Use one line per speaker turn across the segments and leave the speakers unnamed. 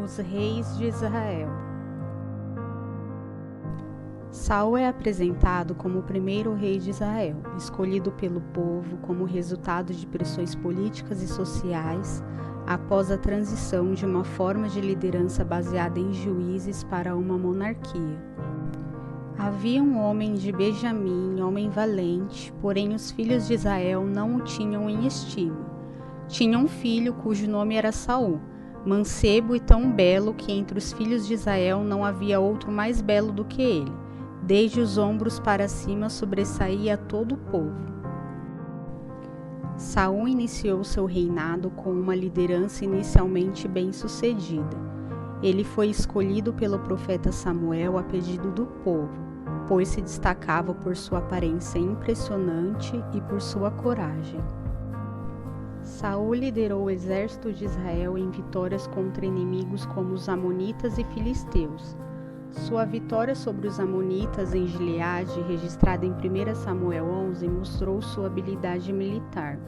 Os reis de Israel. Saul é apresentado como o primeiro rei de Israel, escolhido pelo povo como resultado de pressões políticas e sociais após a transição de uma forma de liderança baseada em juízes para uma monarquia. Havia um homem de Benjamim, homem valente, porém os filhos de Israel não o tinham em estima. Tinha um filho cujo nome era Saul, mancebo e tão belo que entre os filhos de Israel não havia outro mais belo do que ele. Desde os ombros para cima sobressaía todo o povo. Saul iniciou seu reinado com uma liderança inicialmente bem-sucedida. Ele foi escolhido pelo profeta Samuel a pedido do povo, pois se destacava por sua aparência impressionante e por sua coragem. Saul liderou o exército de Israel em vitórias contra inimigos como os amonitas e filisteus. Sua vitória sobre os amonitas em Gileade, registrada em 1 Samuel 11, mostrou sua habilidade militar.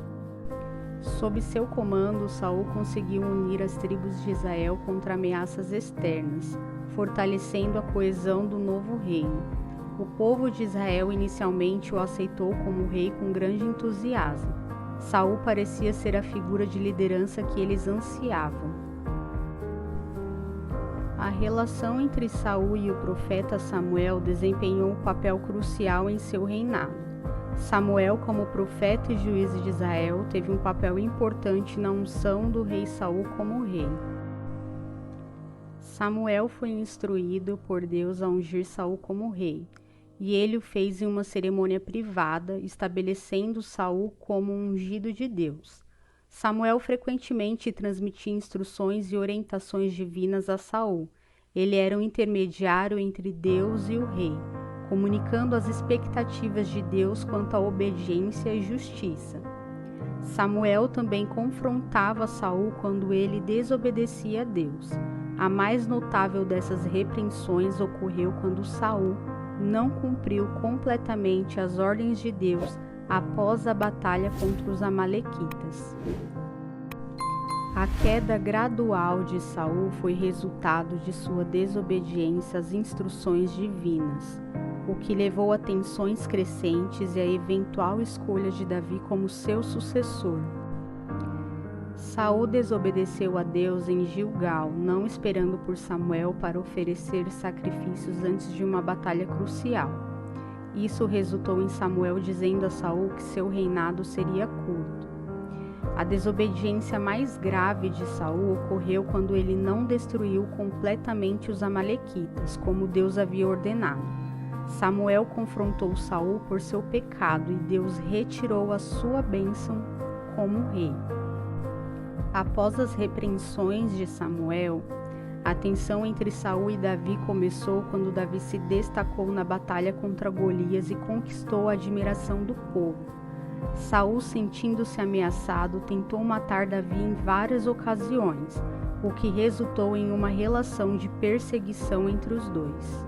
Sob seu comando, Saul conseguiu unir as tribos de Israel contra ameaças externas, fortalecendo a coesão do novo reino. O povo de Israel inicialmente o aceitou como rei com grande entusiasmo. Saul parecia ser a figura de liderança que eles ansiavam. A relação entre Saul e o profeta Samuel desempenhou um papel crucial em seu reinado. Samuel, como profeta e juiz de Israel, teve um papel importante na unção do rei Saul como rei. Samuel foi instruído por Deus a ungir Saul como rei, e ele o fez em uma cerimônia privada, estabelecendo Saul como um ungido de Deus. Samuel frequentemente transmitia instruções e orientações divinas a Saul. Ele era um intermediário entre Deus e o rei, comunicando as expectativas de Deus quanto à obediência e justiça. Samuel também confrontava Saul quando ele desobedecia a Deus. A mais notável dessas repreensões ocorreu quando Saul não cumpriu completamente as ordens de Deus após a batalha contra os amalequitas. A queda gradual de Saul foi resultado de sua desobediência às instruções divinas, o que levou a tensões crescentes e a eventual escolha de Davi como seu sucessor. Saul desobedeceu a Deus em Gilgal, não esperando por Samuel para oferecer sacrifícios antes de uma batalha crucial. Isso resultou em Samuel dizendo a Saul que seu reinado seria curto. A desobediência mais grave de Saul ocorreu quando ele não destruiu completamente os amalequitas, como Deus havia ordenado. Samuel confrontou Saul por seu pecado e Deus retirou a sua bênção como rei. Após as repreensões de Samuel, a tensão entre Saul e Davi começou quando Davi se destacou na batalha contra Golias e conquistou a admiração do povo. Saul, sentindo-se ameaçado, tentou matar Davi em várias ocasiões, o que resultou em uma relação de perseguição entre os dois.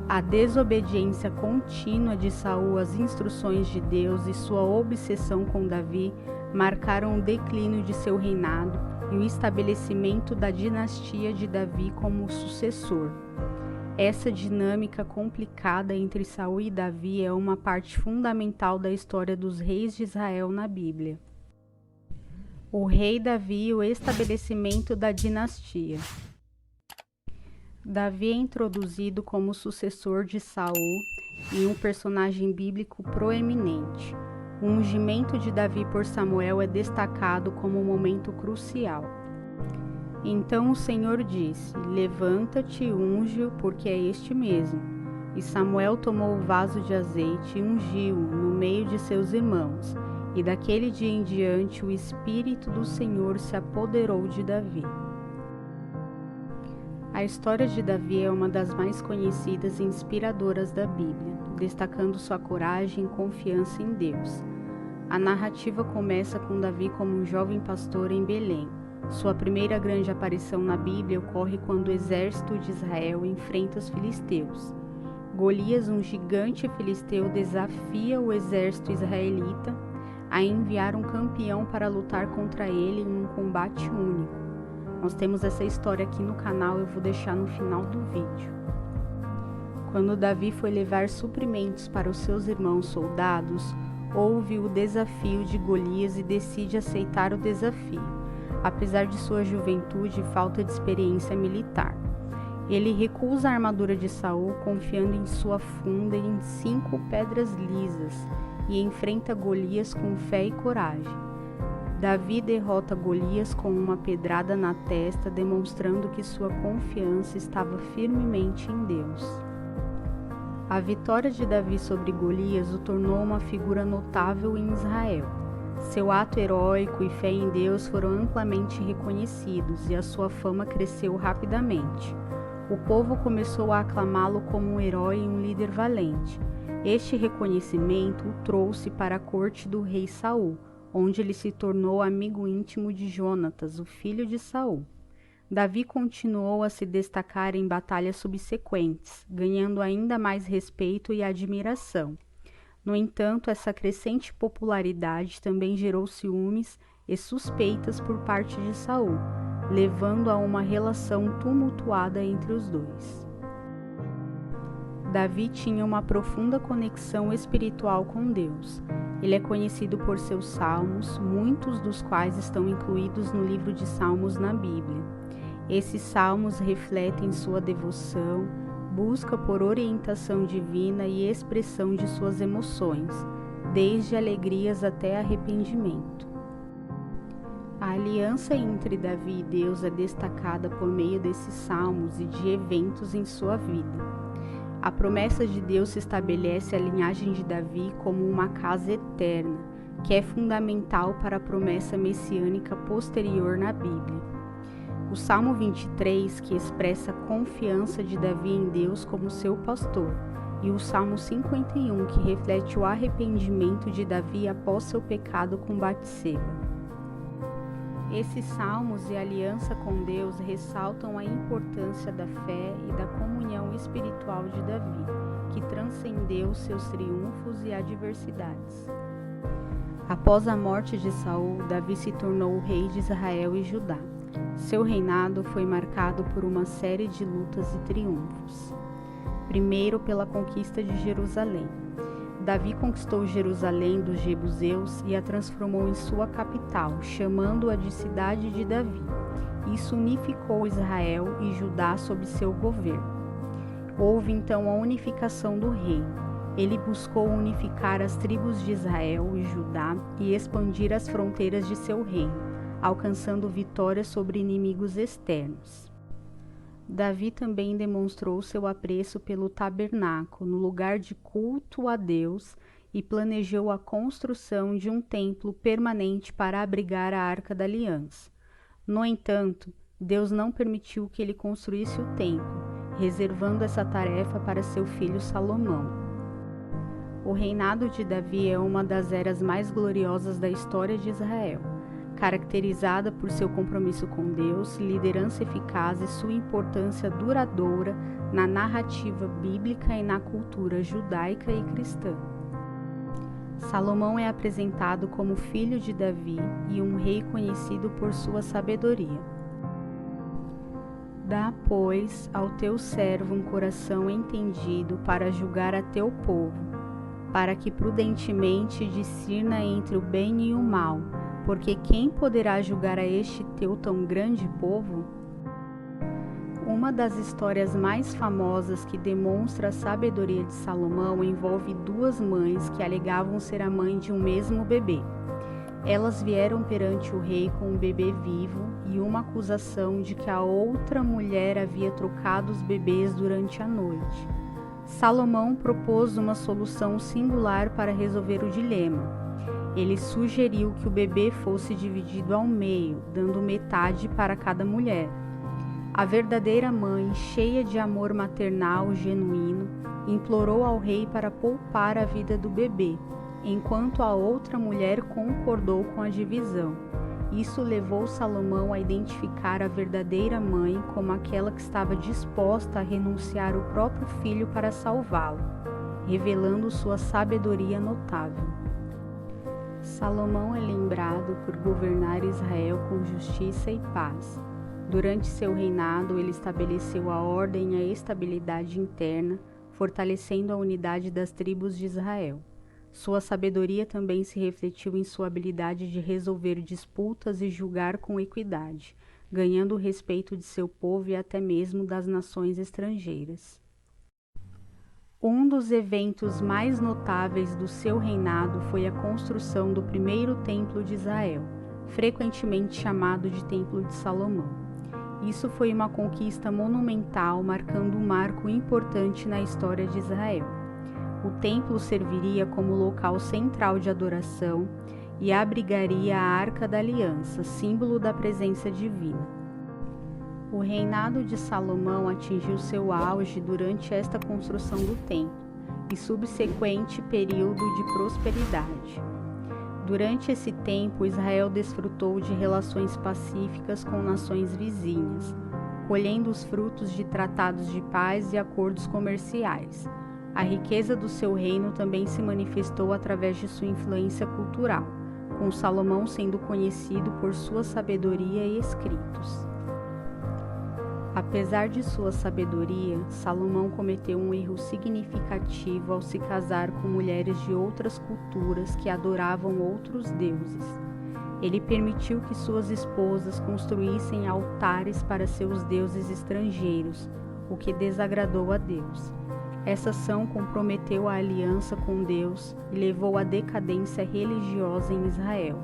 A desobediência contínua de Saul às instruções de Deus e sua obsessão com Davi marcaram o declínio de seu reinado e o estabelecimento da dinastia de Davi como sucessor. Essa dinâmica complicada entre Saul e Davi é uma parte fundamental da história dos reis de Israel na Bíblia. O rei Davi e o estabelecimento da dinastia. Davi é introduzido como sucessor de Saul e um personagem bíblico proeminente. O ungimento de Davi por Samuel é destacado como um momento crucial. Então o Senhor disse: levanta-te e unge-o, porque é este mesmo. E Samuel tomou o vaso de azeite e ungiu-o no meio de seus irmãos. E daquele dia em diante o Espírito do Senhor se apoderou de Davi. A história de Davi é uma das mais conhecidas e inspiradoras da Bíblia, destacando sua coragem e confiança em Deus. A narrativa começa com Davi como um jovem pastor em Belém. Sua primeira grande aparição na Bíblia ocorre quando o exército de Israel enfrenta os filisteus. Golias, um gigante filisteu, desafia o exército israelita a enviar um campeão para lutar contra ele em um combate único. Nós temos essa história aqui no canal, eu vou deixar no final do vídeo. Quando Davi foi levar suprimentos para os seus irmãos soldados, houve o desafio de Golias e decide aceitar o desafio, apesar de sua juventude e falta de experiência militar. Ele recusa a armadura de Saul, confiando em sua funda e em 5 pedras lisas, e enfrenta Golias com fé e coragem. Davi derrota Golias com uma pedrada na testa, demonstrando que sua confiança estava firmemente em Deus. A vitória de Davi sobre Golias o tornou uma figura notável em Israel. Seu ato heróico e fé em Deus foram amplamente reconhecidos e a sua fama cresceu rapidamente. O povo começou a aclamá-lo como um herói e um líder valente. Este reconhecimento o trouxe para a corte do rei Saul, onde ele se tornou amigo íntimo de Jonatas, o filho de Saul. Davi continuou a se destacar em batalhas subsequentes, ganhando ainda mais respeito e admiração. No entanto, essa crescente popularidade também gerou ciúmes e suspeitas por parte de Saul, levando a uma relação tumultuada entre os dois. Davi tinha uma profunda conexão espiritual com Deus. Ele é conhecido por seus salmos, muitos dos quais estão incluídos no livro de Salmos na Bíblia. Esses salmos refletem sua devoção, busca por orientação divina e expressão de suas emoções, desde alegrias até arrependimento. A aliança entre Davi e Deus é destacada por meio desses salmos e de eventos em sua vida. A promessa de Deus estabelece a linhagem de Davi como uma casa eterna, que é fundamental para a promessa messiânica posterior na Bíblia. O Salmo 23, que expressa a confiança de Davi em Deus como seu pastor, e o Salmo 51, que reflete o arrependimento de Davi após seu pecado com Batseba. Esses salmos e a aliança com Deus ressaltam a importância da fé e da comunhão espiritual de Davi, que transcendeu seus triunfos e adversidades. Após a morte de Saul, Davi se tornou o rei de Israel e Judá. Seu reinado foi marcado por uma série de lutas e triunfos. Primeiro, pela conquista de Jerusalém. Davi conquistou Jerusalém dos jebuseus e a transformou em sua capital, chamando-a de Cidade de Davi. Isso unificou Israel e Judá sob seu governo. Houve então a unificação do reino. Ele buscou unificar as tribos de Israel e Judá e expandir as fronteiras de seu reino, alcançando vitória sobre inimigos externos. Davi também demonstrou seu apreço pelo tabernáculo, no lugar de culto a Deus, e planejou a construção de um templo permanente para abrigar a Arca da Aliança. No entanto, Deus não permitiu que ele construísse o templo, reservando essa tarefa para seu filho Salomão. O reinado de Davi é uma das eras mais gloriosas da história de Israel, caracterizada por seu compromisso com Deus, liderança eficaz e sua importância duradoura na narrativa bíblica e na cultura judaica e cristã. Salomão é apresentado como filho de Davi e um rei conhecido por sua sabedoria. Dá, pois, ao teu servo um coração entendido para julgar a teu povo, para que prudentemente discirna entre o bem e o mal, porque quem poderá julgar a este teu tão grande povo? Uma das histórias mais famosas que demonstra a sabedoria de Salomão envolve 2 mães que alegavam ser a mãe de um mesmo bebê. Elas vieram perante o rei com um bebê vivo e uma acusação de que a outra mulher havia trocado os bebês durante a noite. Salomão propôs uma solução singular para resolver o dilema. Ele sugeriu que o bebê fosse dividido ao meio, dando metade para cada mulher. A verdadeira mãe, cheia de amor maternal genuíno, implorou ao rei para poupar a vida do bebê, enquanto a outra mulher concordou com a divisão. Isso levou Salomão a identificar a verdadeira mãe como aquela que estava disposta a renunciar o próprio filho para salvá-lo, revelando sua sabedoria notável. Salomão é lembrado por governar Israel com justiça e paz. Durante seu reinado, ele estabeleceu a ordem e a estabilidade interna, fortalecendo a unidade das tribos de Israel. Sua sabedoria também se refletiu em sua habilidade de resolver disputas e julgar com equidade, ganhando o respeito de seu povo e até mesmo das nações estrangeiras. Um dos eventos mais notáveis do seu reinado foi a construção do primeiro templo de Israel, frequentemente chamado de Templo de Salomão. Isso foi uma conquista monumental, marcando um marco importante na história de Israel. O templo serviria como local central de adoração e abrigaria a Arca da Aliança, símbolo da presença divina. O reinado de Salomão atingiu seu auge durante esta construção do templo e subsequente período de prosperidade. Durante esse tempo, Israel desfrutou de relações pacíficas com nações vizinhas, colhendo os frutos de tratados de paz e acordos comerciais. A riqueza do seu reino também se manifestou através de sua influência cultural, com Salomão sendo conhecido por sua sabedoria e escritos. Apesar de sua sabedoria, Salomão cometeu um erro significativo ao se casar com mulheres de outras culturas que adoravam outros deuses. Ele permitiu que suas esposas construíssem altares para seus deuses estrangeiros, o que desagradou a Deus. Essa ação comprometeu a aliança com Deus e levou à decadência religiosa em Israel.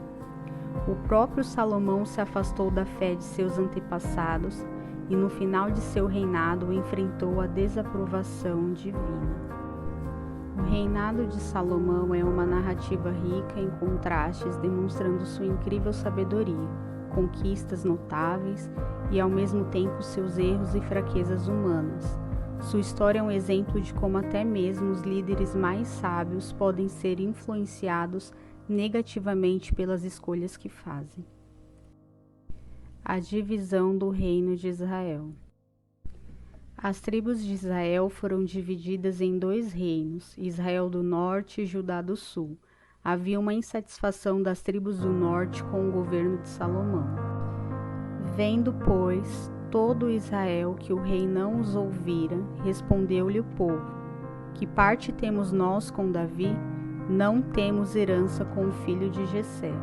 O próprio Salomão se afastou da fé de seus antepassados e no final de seu reinado enfrentou a desaprovação divina. O reinado de Salomão é uma narrativa rica em contrastes, demonstrando sua incrível sabedoria, conquistas notáveis e ao mesmo tempo seus erros e fraquezas humanas. Sua história é um exemplo de como até mesmo os líderes mais sábios podem ser influenciados negativamente pelas escolhas que fazem. A divisão do reino de Israel. As tribos de Israel foram divididas em dois reinos, Israel do Norte e Judá do Sul. Havia uma insatisfação das tribos do Norte com o governo de Salomão. Vendo, pois, todo Israel que o rei não os ouvira, respondeu-lhe o povo: Que parte temos nós com Davi? Não temos herança com o filho de Jessé.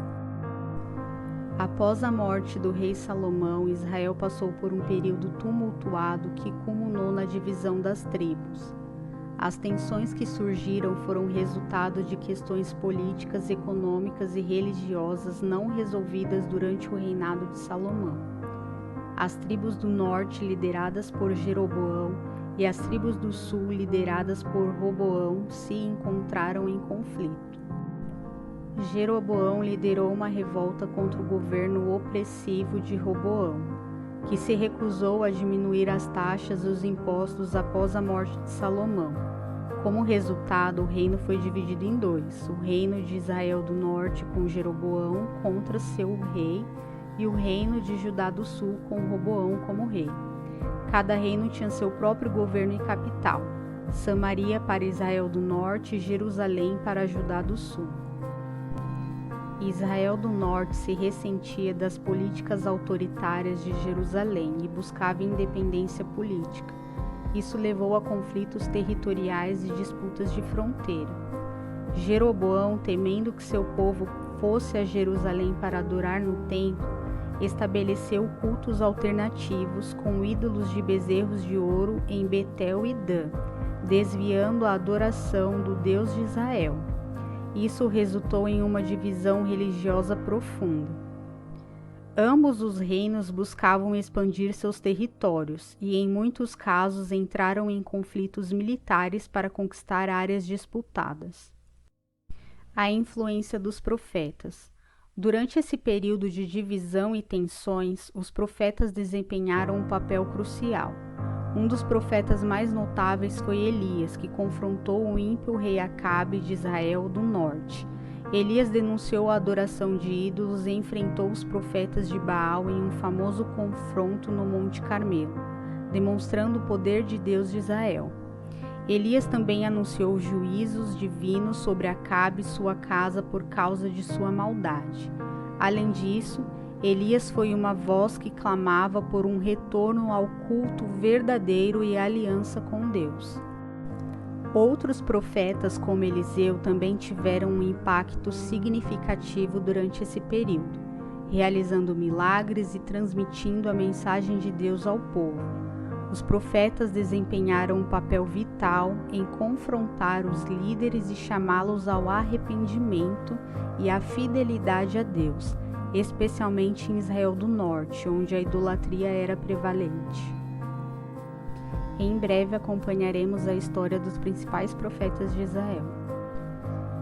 Após a morte do rei Salomão, Israel passou por um período tumultuado que culminou na divisão das tribos. As tensões que surgiram foram resultado de questões políticas, econômicas e religiosas não resolvidas durante o reinado de Salomão. As tribos do norte, lideradas por Jeroboão, e as tribos do sul, lideradas por Roboão, se encontraram em conflito. Jeroboão liderou uma revolta contra o governo opressivo de Roboão, que se recusou a diminuir as taxas e os impostos após a morte de Salomão. Como resultado, o reino foi dividido em dois: o reino de Israel do norte com Jeroboão contra seu rei e o reino de Judá do sul com Roboão como rei. Cada reino tinha seu próprio governo e capital: Samaria para Israel do norte e Jerusalém para Judá do sul. Israel do Norte se ressentia das políticas autoritárias de Jerusalém e buscava independência política. Isso levou a conflitos territoriais e disputas de fronteira. Jeroboão, temendo que seu povo fosse a Jerusalém para adorar no templo, estabeleceu cultos alternativos com ídolos de bezerros de ouro em Betel e Dan, desviando a adoração do Deus de Israel. Isso resultou em uma divisão religiosa profunda. Ambos os reinos buscavam expandir seus territórios e, em muitos casos, entraram em conflitos militares para conquistar áreas disputadas. A influência dos profetas. Durante esse período de divisão e tensões, os profetas desempenharam um papel crucial. Um dos profetas mais notáveis foi Elias, que confrontou o ímpio rei Acabe de Israel do Norte. Elias denunciou a adoração de ídolos e enfrentou os profetas de Baal em um famoso confronto no Monte Carmelo, demonstrando o poder de Deus de Israel. Elias também anunciou juízos divinos sobre Acabe e sua casa por causa de sua maldade. Além disso, Elias foi uma voz que clamava por um retorno ao culto verdadeiro e aliança com Deus. Outros profetas, como Eliseu, também tiveram um impacto significativo durante esse período, realizando milagres e transmitindo a mensagem de Deus ao povo. Os profetas desempenharam um papel vital em confrontar os líderes e chamá-los ao arrependimento e à fidelidade a Deus, especialmente em Israel do Norte, onde a idolatria era prevalente. Em breve acompanharemos a história dos principais profetas de Israel.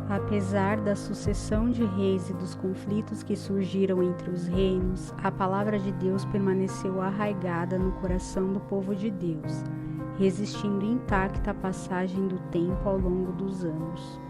Apesar da sucessão de reis e dos conflitos que surgiram entre os reinos, a palavra de Deus permaneceu arraigada no coração do povo de Deus, resistindo intacta à passagem do tempo ao longo dos anos.